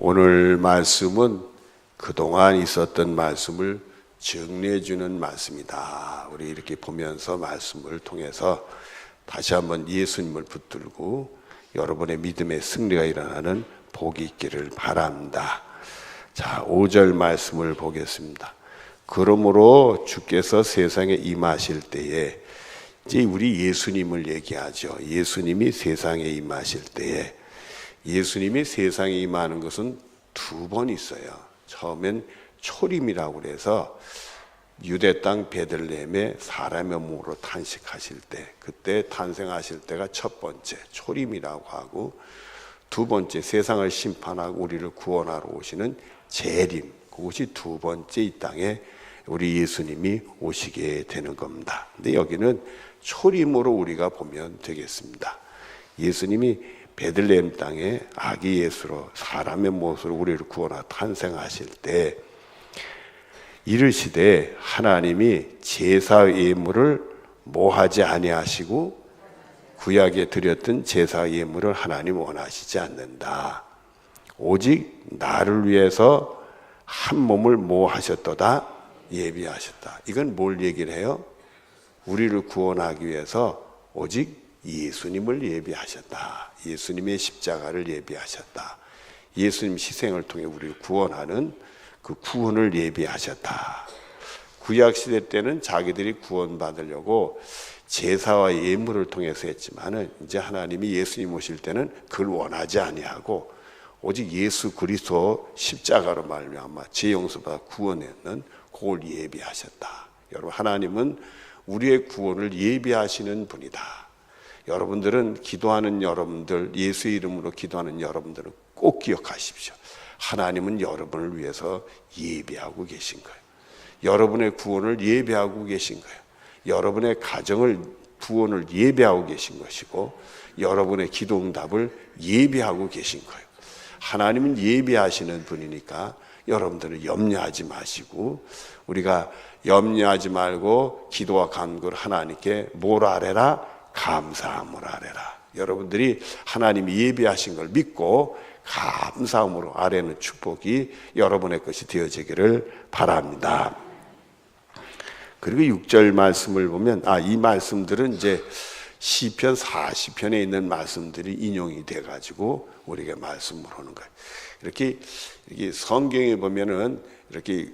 오늘 말씀은 그동안 있었던 말씀을 정리해 주는 말씀이다. 우리 이렇게 보면서 말씀을 통해서 다시 한번 예수님을 붙들고 여러분의 믿음의 승리가 일어나는 복이 있기를 바랍니다. 자, 5절 말씀을 보겠습니다. 그러므로 주께서 세상에 임하실 때에, 이제 우리 예수님을 얘기하죠. 예수님이 세상에 임하실 때에, 예수님이 세상에 임하는 것은 두 번 있어요. 처음엔 초림이라고 그래서 유대 땅 베들레헴에 사람의 몸으로 탄식하실 때, 그때 탄생하실 때가 첫 번째 초림이라고 하고, 두 번째 세상을 심판하고 우리를 구원하러 오시는 재림, 그것이 두 번째 이 땅에 우리 예수님이 오시게 되는 겁니다. 근데 여기는 초림으로 우리가 보면 되겠습니다. 예수님이 베들레헴 땅에 아기 예수로 사람의 모습으로 우리를 구원하러 탄생하실 때 이르시되 하나님이 제사 예물을 모하지 아니하시고 구약에 드렸던 제사 예물을 하나님 원하시지 않는다. 오직 나를 위해서 한 몸을 모하셨도다, 예비하셨다. 이건 뭘 얘기를 해요? 우리를 구원하기 위해서 오직 예수님을 예비하셨다. 예수님의 십자가를 예비하셨다. 예수님 희생을 통해 우리를 구원하는 그 구원을 예비하셨다. 구약시대 때는 자기들이 구원받으려고 제사와 예물을 통해서 했지만은 이제 하나님이 예수님 오실 때는 그걸 원하지 아니하고 오직 예수 그리스도 십자가로 말미암아 죄 용서받아 구원했는 그걸 예비하셨다. 여러분, 하나님은 우리의 구원을 예비하시는 분이다. 여러분들은 기도하는 여러분들, 예수의 이름으로 기도하는 여러분들은 꼭 기억하십시오. 하나님은 여러분을 위해서 예비하고 계신 거예요. 여러분의 구원을 예비하고 계신 거예요. 여러분의 가정을 구원을 예비하고 계신 것이고 여러분의 기도 응답을 예비하고 계신 거예요. 하나님은 예비하시는 분이니까 여러분들은 염려하지 마시고, 우리가 염려하지 말고 기도와 간구를 하나님께 뭘 아뢰라? 감사함을 아뢰라. 여러분들이 하나님이 예비하신 걸 믿고 감사함으로 아뢰는 축복이 여러분의 것이 되어지기를 바랍니다. 그리고 6절 말씀을 보면, 이 말씀들은 이제 시편 40편에 있는 말씀들이 인용이 돼가지고 우리에게 말씀을 하는 거예요. 이렇게 성경에 보면은 이렇게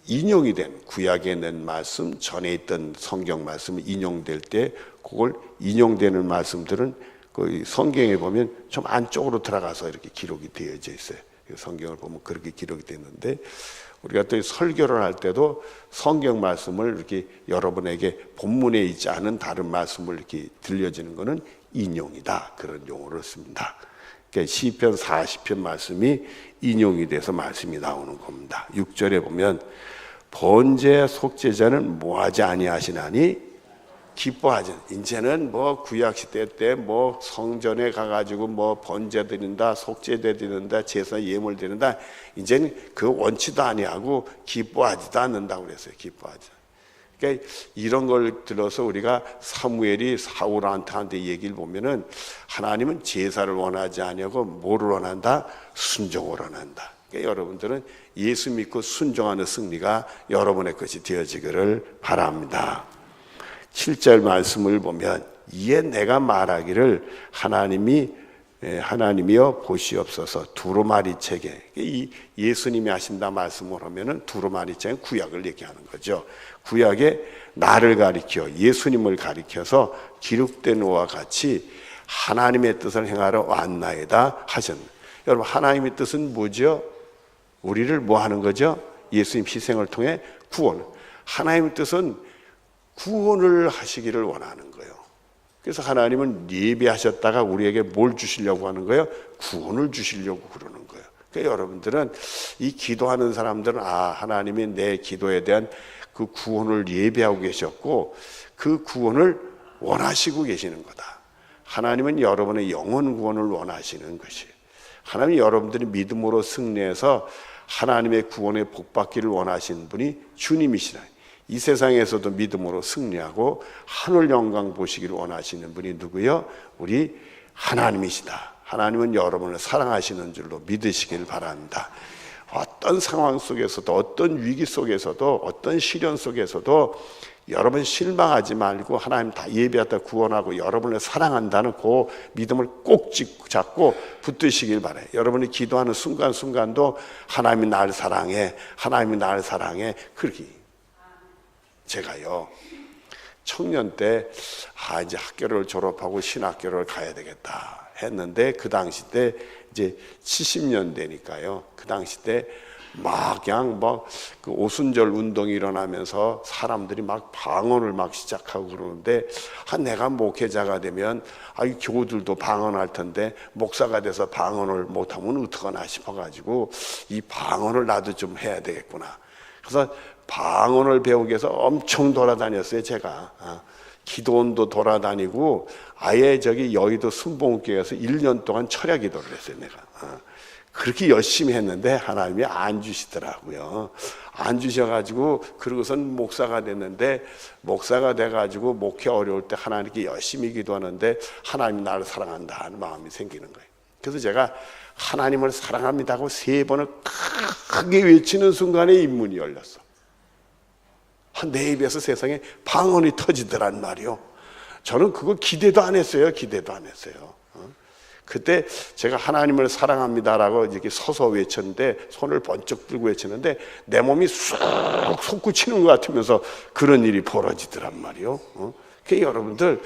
인용이 된 구약에 있는 말씀, 전에 있던 성경 말씀이 인용될 때 그걸 인용되는 말씀들은 그 성경에 보면 좀 안쪽으로 들어가서 이렇게 기록이 되어져 있어요. 성경을 보면 그렇게 기록이 됐는데, 우리가 또 설교를 할 때도 성경 말씀을 이렇게 여러분에게 본문에 있지 않은 다른 말씀을 이렇게 들려지는 것은 인용이다, 그런 용어를 씁니다. 그러니까 시편 40편 말씀이 인용이 돼서 말씀이 나오는 겁니다. 6절에 보면 번제 속죄자는 뭐하지 아니하시나니 기뻐하지. 이제는 뭐 구약시대 때 뭐 성전에 가가지고 뭐 번제 드린다, 속죄 드린다, 제사 예물 드린다, 이제는 그 원치도 아니하고 기뻐하지도 않는다고 그랬어요. 기뻐하지. 그러니까 이런 걸 들어서 우리가 사무엘이 사울한테 얘기를 보면은 하나님은 제사를 원하지 아니하고 뭐를 원한다? 순종을 원한다. 그러니까 여러분들은 예수 믿고 순종하는 승리가 여러분의 것이 되어지기를 바랍니다. 7절 말씀을 보면, 이에 내가 말하기를 하나님이여 보시옵소서 두루마리책에, 이 예수님이 하신다 말씀을 하면은 두루마리책은 구약을 얘기하는 거죠. 구약에 나를 가리켜 예수님을 가리켜서 기록된 것과 같이 하나님의 뜻을 행하러 왔나이다 하셨습니다. 여러분, 하나님의 뜻은 뭐죠? 우리를 뭐 하는 거죠? 예수님 희생을 통해 구원. 하나님의 뜻은 구원을 하시기를 원하는 거예요. 그래서 하나님은 예비하셨다가 우리에게 뭘 주시려고 하는 거예요? 구원을 주시려고 그러는 거예요. 그러니까 여러분들은 이 기도하는 사람들은 하나님이 내 기도에 대한 그 구원을 예비하고 계셨고 그 구원을 원하시고 계시는 거다. 하나님은 여러분의 영혼 구원을 원하시는 것이에요. 하나님이 여러분들이 믿음으로 승리해서 하나님의 구원에 복받기를 원하시는 분이 주님이시라. 이 세상에서도 믿음으로 승리하고 하늘 영광 보시기를 원하시는 분이 누구요? 우리 하나님이시다. 하나님은 여러분을 사랑하시는 줄로 믿으시길 바랍니다. 어떤 상황 속에서도, 어떤 위기 속에서도, 어떤 시련 속에서도 여러분 실망하지 말고 하나님 다 예비하다 구원하고 여러분을 사랑한다는 그 믿음을 꼭 잡고 붙드시길 바라요. 여러분이 기도하는 순간순간도 하나님이 나를 사랑해, 하나님이 나를 사랑해. 그렇게 제가요 청년 때 이제 학교를 졸업하고 신학교를 가야 되겠다 했는데, 그 당시 때 이제 70년대니까요. 그 당시 때 막 그냥 그 오순절 운동이 일어나면서 사람들이 막 방언을 막 시작하고 그러는데, 내가 목회자가 되면 이 교우들도 방언할 텐데 목사가 돼서 방언을 못하면 어떡하나 싶어가지고 이 방언을 나도 좀 해야 되겠구나. 그래서 방언을 배우기 위해서 엄청 돌아다녔어요. 제가 기도원도 돌아다니고 아예 여의도 순복음교회에서 1년 동안 철야 기도를 했어요. 내가 그렇게 열심히 했는데 하나님이 안 주시더라고요. 안 주셔가지고 그러고선 목사가 됐는데, 목사가 돼가지고 목회 어려울 때 하나님께 열심히 기도하는데 하나님이 나를 사랑한다 하는 마음이 생기는 거예요. 그래서 제가 하나님을 사랑합니다고 3번을 크게 외치는 순간에 입문이 열렸어. 내 입에서 세상에 방언이 터지더란 말이요. 저는 그거 기대도 안 했어요. 기대도 안 했어요. 그때 제가 하나님을 사랑합니다라고 이렇게 서서 외쳤는데, 손을 번쩍 들고 외쳤는데 내 몸이 쑥 솟구치는 것 같으면서 그런 일이 벌어지더란 말이요. 그러니까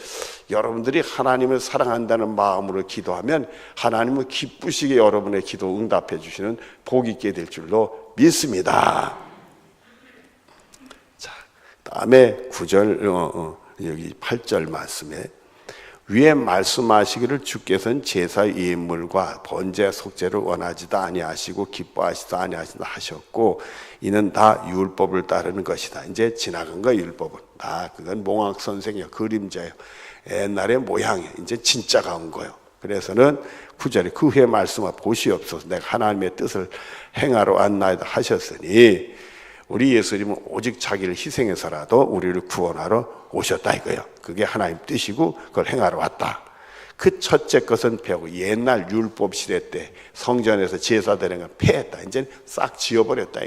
여러분들이 하나님을 사랑한다는 마음으로 기도하면 하나님은 기쁘시게 여러분의 기도 응답해 주시는 복 있게 될 줄로 믿습니다. 자, 다음에 9절 여기 8절 말씀에 위에 말씀하시기를 주께서는 제사 예물과 번제 속죄를 원하지도 아니하시고 기뻐하시지도 아니하신다 하셨고, 이는 다 율법을 따르는 것이다. 이제 지나간 거 율법은 다 그건 몽학 선생이에요. 그림자예요. 옛날의 모양이에요. 이제 진짜가 온 거예요. 그래서는 9절에 그 후에 말씀을 보시옵소서. 내가 하나님의 뜻을 행하러 왔나이다 하셨으니, 우리 예수님은 오직 자기를 희생해서라도 우리를 구원하러 오셨다 이거예요. 그게 하나님 뜻이고 그걸 행하러 왔다. 그 첫째 것은 배우고, 옛날 율법 시대 때 성전에서 제사 드리는 걸 폐했다. 이제 싹 지워버렸다.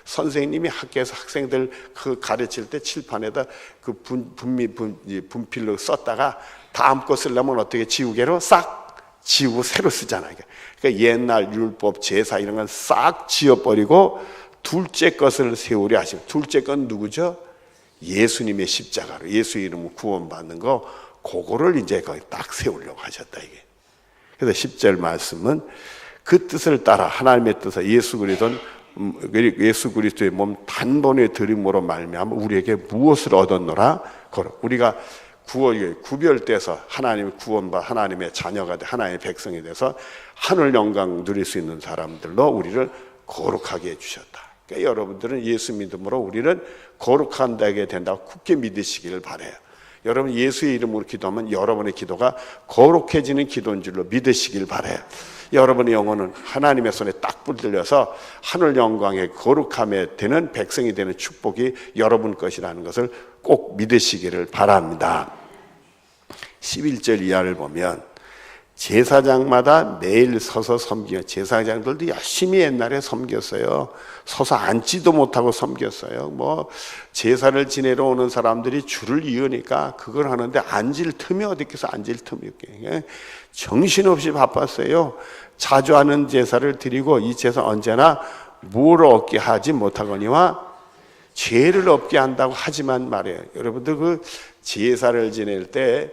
선생님이 학교에서 학생들 그 가르칠 때 칠판에다 그 분필로 썼다가 다음 거 쓰려면 어떻게 지우개로 싹 지우고 새로 쓰잖아요. 그러니까 옛날 율법 제사 이런 건 싹 지워버리고 둘째 것을 세우려 하시고, 둘째 건 누구죠? 예수님의 십자가로 예수 이름으로 구원받는 거, 그거를 이제 거기 딱 세우려고 하셨다 이게. 그래서 10절 말씀은 그 뜻을 따라 하나님의 뜻을 예수 그리스도의 몸 단번에 드림으로 말미암아 우리에게 무엇을 얻었노라? 우리가 구별돼서 하나님의 구원받아 하나님의 자녀가 돼 하나님의 백성이 돼서 하늘 영광 누릴 수 있는 사람들로 우리를 거룩하게 해주셨다. 그러니까 여러분들은 예수 믿음으로 우리는 거룩하게 된다고 굳게 믿으시기를 바라요. 여러분 예수의 이름으로 기도하면 여러분의 기도가 거룩해지는 기도인 줄로 믿으시길 바라요. 여러분의 영혼은 하나님의 손에 딱 붙들려서 하늘 영광의 거룩함에 되는 백성이 되는 축복이 여러분 것이라는 것을 꼭 믿으시기를 바랍니다. 11절 이하를 보면 제사장마다 매일 서서 섬기며, 제사장들도 열심히 옛날에 섬겼어요. 서서 앉지도 못하고 섬겼어요. 제사를 지내러 오는 사람들이 줄을 이으니까 그걸 하는데 앉을 틈이 어디 있겠어. 앉을 틈이 없게 정신없이 바빴어요. 자주 하는 제사를 드리고 이 제사 언제나 뭘 얻게 하지 못하거니와 죄를 없게 한다고 하지만 말이에요. 여러분들 그 제사를 지낼 때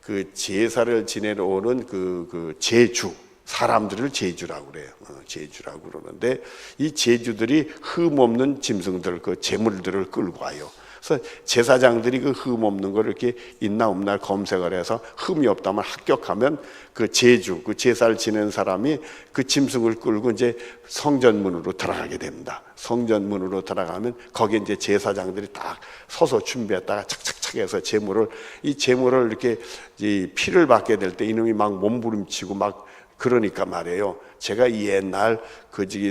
그 제사를 지내러 오는 그 제주, 사람들을 제주라고 그래요. 제주라고 그러는데, 이 제주들이 흠 없는 짐승들, 그 제물들을 끌고 와요. 그래서 제사장들이 그 흠 없는 걸 이렇게 있나 없나 검색을 해서 흠이 없다면 합격하면 그 제주, 그 제사를 지내는 사람이 그 짐승을 끌고 이제 성전문으로 들어가게 됩니다. 성전문으로 들어가면 거기에 이제 제사장들이 딱 서서 준비했다가 착착착 해서 이 제물을 이렇게 피를 받게 될 때 이놈이 막 몸부림치고 막 그러니까 말이에요. 제가 옛날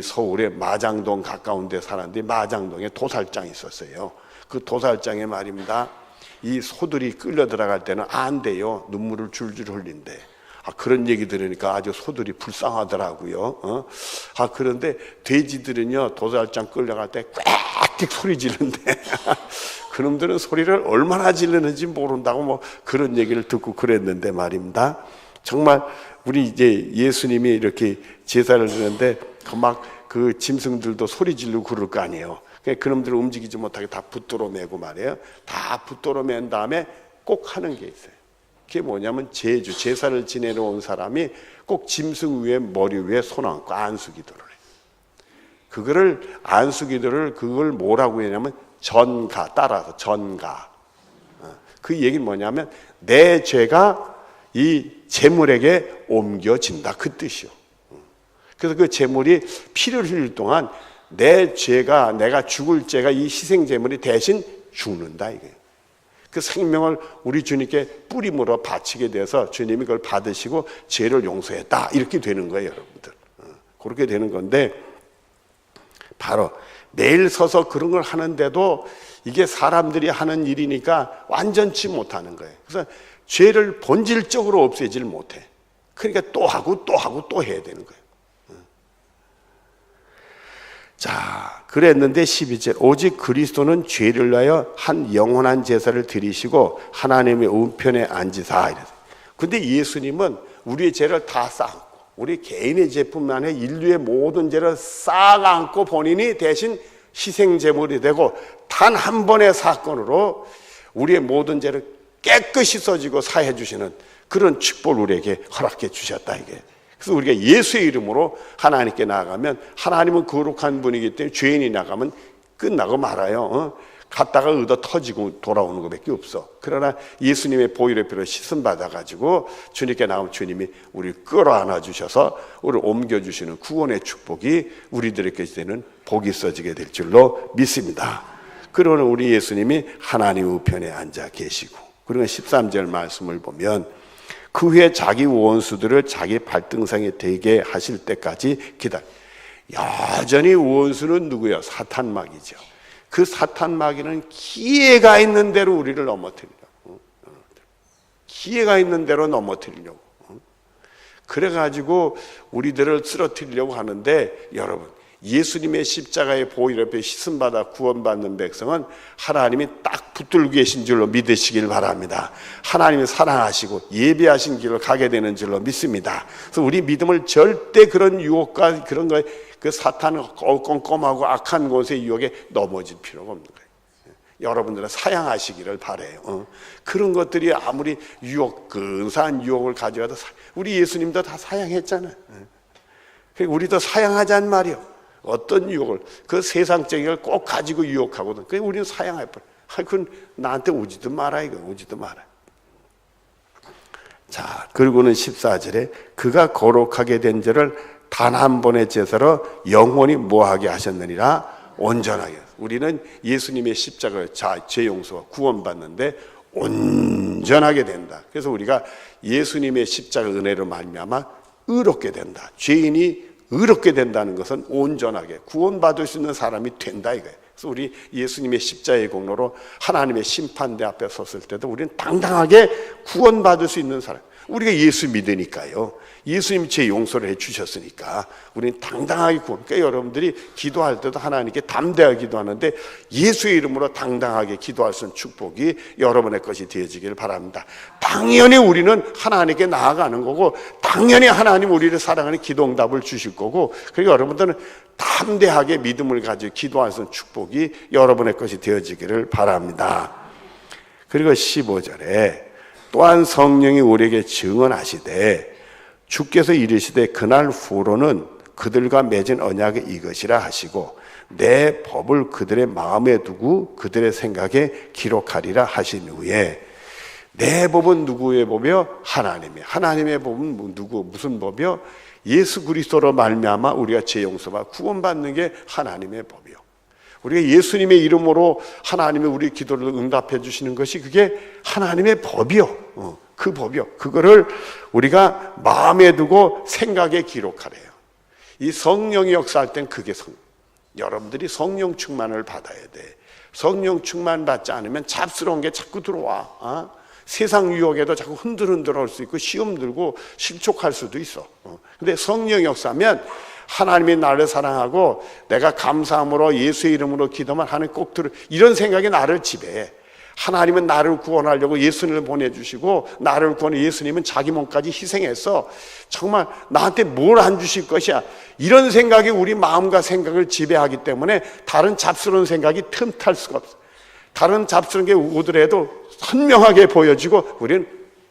서울의 마장동 가까운 데 사는데 마장동에 도살장이 있었어요. 그 도살장에 말입니다. 이 소들이 끌려 들어갈 때는 안 돼요. 눈물을 줄줄 흘린대. 그런 얘기 들으니까 아주 소들이 불쌍하더라고요. 그런데 돼지들은요, 도살장 끌려갈 때 꽥꽥 소리 지르는데 그놈들은 소리를 얼마나 지르는지 모른다고 뭐 그런 얘기를 듣고 그랬는데 말입니다. 정말 우리 이제 예수님이 이렇게 제사를 드는데 그 짐승들도 소리 지르고 그럴 거 아니에요. 그놈들을 움직이지 못하게 다 붙들어 매고 말이에요. 다 붙들어 맨 다음에 꼭 하는 게 있어요. 그게 뭐냐면 제사를 지내러 온 사람이 꼭 짐승 위에 머리 위에 손 얹고 안수기도를 해요. 그걸 뭐라고 하냐면 전가, 따라서 전가. 그 얘기는 뭐냐면 내 죄가 이 제물에게 옮겨진다, 그 뜻이요. 그래서 그 제물이 피를 흘릴 동안 내가 죽을 죄가 이 희생 제물이 대신 죽는다, 이거예요. 그 생명을 우리 주님께 뿌림으로 바치게 돼서 주님이 그걸 받으시고 죄를 용서했다, 이렇게 되는 거예요, 여러분들. 그렇게 되는 건데, 바로 매일 서서 그런 걸 하는데도 이게 사람들이 하는 일이니까 완전치 못하는 거예요. 그래서 죄를 본질적으로 없애질 못해. 그러니까 또 하고 또 하고 또 해야 되는 거예요. 자, 그랬는데 12절, 오직 그리스도는 죄를 위하여 한 영원한 제사를 드리시고 하나님의 우편에 앉으사, 이랬어요. 근데 예수님은 우리의 죄를 다 쌓고, 우리 개인의 죄뿐만 아니라 인류의 모든 죄를 싹 안고 본인이 대신 희생제물이 되고 단 한 번의 사건으로 우리의 모든 죄를 깨끗이 써지고 사해 주시는 그런 축복을 우리에게 허락해 주셨다, 이게. 그래서 우리가 예수의 이름으로 하나님께 나아가면, 하나님은 거룩한 분이기 때문에 죄인이 나가면 끝나고 말아요. 갔다가 얻어 터지고 돌아오는 것밖에 없어. 그러나 예수님의 보혈의 피로 씻음 받아가지고 주님께 나오면 주님이 우리를 끌어안아 주셔서 우리를 옮겨주시는 구원의 축복이 우리들에게 되는 복이 있어지게 될 줄로 믿습니다. 그러나 우리 예수님이 하나님 우편에 앉아 계시고, 그리고 13절 말씀을 보면 그 후에 자기 원수들을 자기 발등상에 대게 하실 때까지 기다려. 여전히 원수는 누구예요? 사탄마귀죠. 그 사탄마귀는 기회가 있는 대로 우리를 넘어뜨리려고, 기회가 있는 대로 넘어뜨리려고, 그래가지고 우리들을 쓰러뜨리려고 하는데, 여러분, 예수님의 십자가의 보혈 앞에 씻음받아 구원받는 백성은 하나님이 딱 붙들고 계신 줄로 믿으시길 바랍니다. 하나님이 사랑하시고 예비하신 길을 가게 되는 줄로 믿습니다. 그래서 우리 믿음을 절대 그런 유혹과 그런 거에, 그 사탄은 꼼꼼하고 악한 곳의 유혹에 넘어질 필요가 없는 거예요. 여러분들은 사양하시기를 바라요. 그런 것들이 아무리 근사한 유혹을 가져가도 우리 예수님도 다 사양했잖아요. 우리도 사양하자는 말이요. 어떤 유혹을, 그 세상적인 걸 꼭 가지고 유혹하거든. 그래서 우리는 사양할 뻔. 그건 나한테 오지도 마라, 이거. 오지도 마라. 자, 그리고는 14절에 그가 거룩하게 된 죄를 단 한 번의 제사로 영원히 뭐하게 하셨느니라, 온전하게. 우리는 예수님의 십자가, 죄 용서와 구원받는데 온전하게 된다. 그래서 우리가 예수님의 십자가 은혜로 말미암아 의롭게 된다. 죄인이 의롭게 된다는 것은 온전하게 구원받을 수 있는 사람이 된다, 이거예요. 그래서 우리 예수님의 십자가의 공로로 하나님의 심판대 앞에 섰을 때도 우리는 당당하게 구원받을 수 있는 사람. 우리가 예수 믿으니까요. 예수님이 죄 용서를 해주셨으니까 우리는 당당하게 그러니까 여러분들이 기도할 때도 하나님께 담대하게 기도하는데 예수의 이름으로 당당하게 기도할 수 있는 축복이 여러분의 것이 되어지길 바랍니다. 당연히 우리는 하나님께 나아가는 거고, 당연히 하나님 우리를 사랑하는 기도응답을 주실 거고, 그리고 여러분들은 담대하게 믿음을 가지고 기도할 수 있는 축복이 여러분의 것이 되어지기를 바랍니다. 그리고 15절에 또한 성령이 우리에게 증언하시되 주께서 이르시되 그날 후로는 그들과 맺은 언약이 이것이라 하시고 내 법을 그들의 마음에 두고 그들의 생각에 기록하리라 하신 후에, 내 법은 누구의 법이요? 하나님의 법은 누구, 무슨 법이요? 예수 그리스도로 말미암아 우리가 죄 용서와 구원받는 게 하나님의 법이요. 우리가 예수님의 이름으로 하나님이 우리 기도를 응답해 주시는 것이 그게 하나님의 법이요. 그 법이요. 그거를 우리가 마음에 두고 생각에 기록하래요. 이 성령이 역사할 땐 그게 여러분들이 성령 충만을 받아야 돼. 성령 충만 받지 않으면 잡스러운 게 자꾸 들어와. 세상 유혹에도 자꾸 흔들흔들 할 수 있고 시험 들고 실족할 수도 있어. 근데 성령 역사면 하나님이 나를 사랑하고 내가 감사함으로 예수의 이름으로 기도만 하나님 꼭 들어, 이런 생각이 나를 지배해. 하나님은 나를 구원하려고 예수님을 보내주시고, 나를 구원해 예수님은 자기 몸까지 희생해서 정말 나한테 뭘 안 주실 것이야, 이런 생각이 우리 마음과 생각을 지배하기 때문에 다른 잡스러운 생각이 틈탈 수가 없어. 다른 잡스러운 게 오더라도 선명하게 보여지고 우리는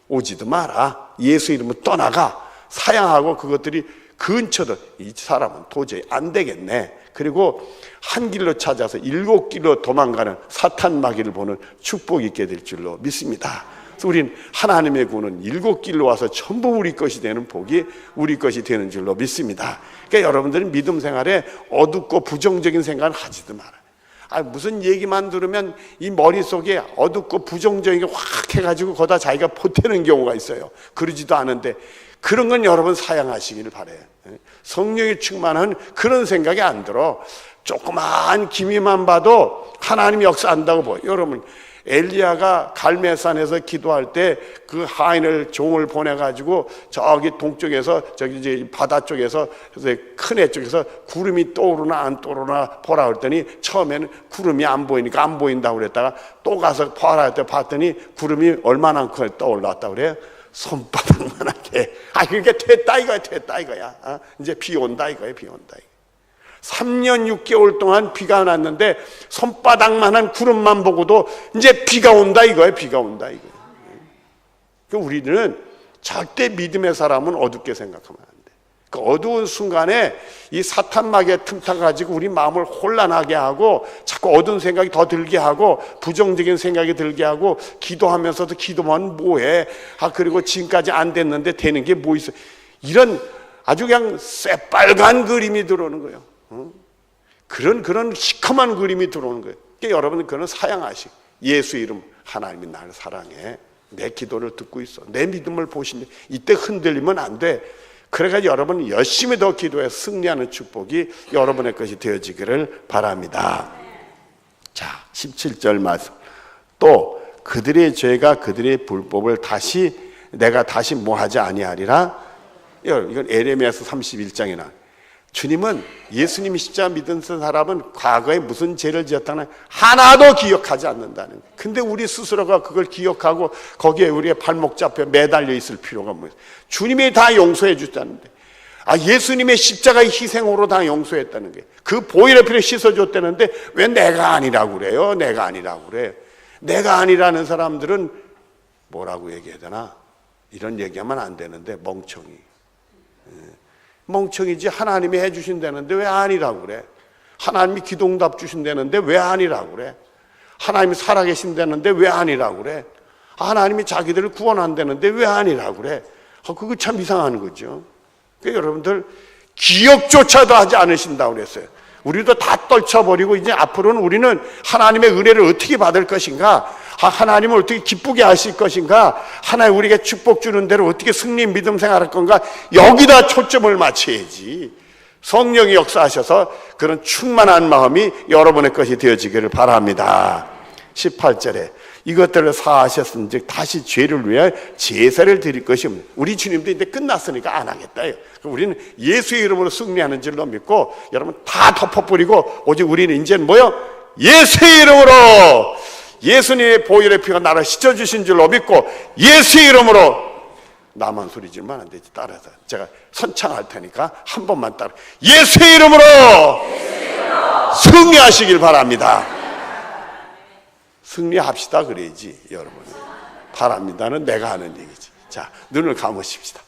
오지도 마라, 예수 이름으로 떠나가, 사양하고 그것들이 근처도 이 사람은 도저히 안 되겠네. 그리고 한 길로 찾아서 7길로 도망가는 사탄 마귀를 보는 축복이 있게 될 줄로 믿습니다. 그래서 우리는 하나님의 구원은 7길로 와서 전부 우리 것이 되는 복이 우리 것이 되는 줄로 믿습니다. 그러니까 여러분들은 믿음 생활에 어둡고 부정적인 생각을 하지도 말아요. 무슨 얘기만 들으면 이 머릿속에 어둡고 부정적인 게 확 해가지고 거기다 자기가 보태는 경우가 있어요. 그러지도 않은데 그런 건 여러분 사양하시기를 바라요. 성령이 충만한 그런 생각이 안 들어. 조그만 기미만 봐도 하나님이 역사한다고 보여요. 여러분, 엘리야가 갈멜산에서 기도할 때 그 하인을 종을 보내가지고 저기 동쪽에서 저기 이제 바다 쪽에서 큰 애 쪽에서 구름이 떠오르나 안 떠오르나 보라 그랬더니 처음에는 구름이 안 보이니까 안 보인다고 그랬다가 또 가서 보라 했더니 봤더니 구름이 얼마나 떠올랐다고 그래요? 손바닥만하게. 그러니까 됐다 이거야. 이제 비 온다 이거야. 3년 6개월 동안 비가 났는데 손바닥만한 구름만 보고도 이제 비가 온다 이거야. 그러니까 우리는 절대 믿음의 사람은 어둡게 생각하면 안 돼. 그 어두운 순간에 이 사탄 마귀의 틈타 가지고 우리 마음을 혼란하게 하고 자꾸 어두운 생각이 더 들게 하고 부정적인 생각이 들게 하고 기도하면서도 기도만 뭐해? 그리고 지금까지 안 됐는데 되는 게 뭐 있어? 이런 아주 그냥 새빨간 그림이 들어오는 거예요. 그런 시커먼 그림이 들어오는 거예요. 그러니까 여러분은 그런 사양하시. 예수 이름 하나님이 나를 사랑해. 내 기도를 듣고 있어. 내 믿음을 보시니 이때 흔들리면 안 돼. 그래가지고 여러분 열심히 더 기도해 승리하는 축복이 여러분의 것이 되어지기를 바랍니다. 자, 17절 말씀. 또 그들의 죄가 그들의 불법을 내가 다시 뭐하지 아니하리라. 이건 에레미야서 31장에 나. 주님은 예수님이 십자가 믿은 사람은 과거에 무슨 죄를 지었다는 하나도 기억하지 않는다는 거예요. 근데 우리 스스로가 그걸 기억하고 거기에 우리의 발목 잡혀 매달려 있을 필요가 뭐예요? 주님이 다 용서해 주셨다는데, 예수님의 십자가의 희생으로 다 용서했다는 거예요. 그 보혈의 피를 씻어줬다는데 왜 내가 아니라고 그래요? 내가 아니라는 사람들은 뭐라고 얘기해야 되나? 이런 얘기하면 안 되는데 멍청이지. 하나님이 해주신다는데 왜 아니라고 그래? 하나님이 기도응답 주신다는데 왜 아니라고 그래? 하나님이 살아계신다는데 왜 아니라고 그래? 하나님이 자기들을 구원한다는데 왜 아니라고 그래? 그거 참 이상한 거죠. 그러니까 여러분들 기억조차도 하지 않으신다고 그랬어요. 우리도 다 떨쳐버리고 이제 앞으로는 우리는 하나님의 은혜를 어떻게 받을 것인가, 하나님을 어떻게 기쁘게 하실 것인가, 하나님 우리에게 축복 주는 대로 어떻게 승리 믿음 생활할 건가, 여기다 초점을 맞춰야지. 성령이 역사하셔서 그런 충만한 마음이 여러분의 것이 되어지기를 바랍니다. 18절에 이것들을 사하셨은즉 다시 죄를 위하여 제사를 드릴 것이 없는. 우리 주님도 이제 끝났으니까 안 하겠다. 우리는 예수의 이름으로 승리하는 줄로 믿고 여러분 다 덮어버리고 오직 우리는 이제 뭐요? 예수의 이름으로, 예수님의 보혈의 피가 나를 씻어주신 줄로 믿고 예수의 이름으로. 나만 소리 지르면 안 되지. 따라서 제가 선창할 테니까 한 번만 따라. 예수의 이름으로 승리하시길 바랍니다. 승리합시다 그래야지 여러분. 바랍니다는 내가 하는 얘기지. 자, 눈을 감으십시다.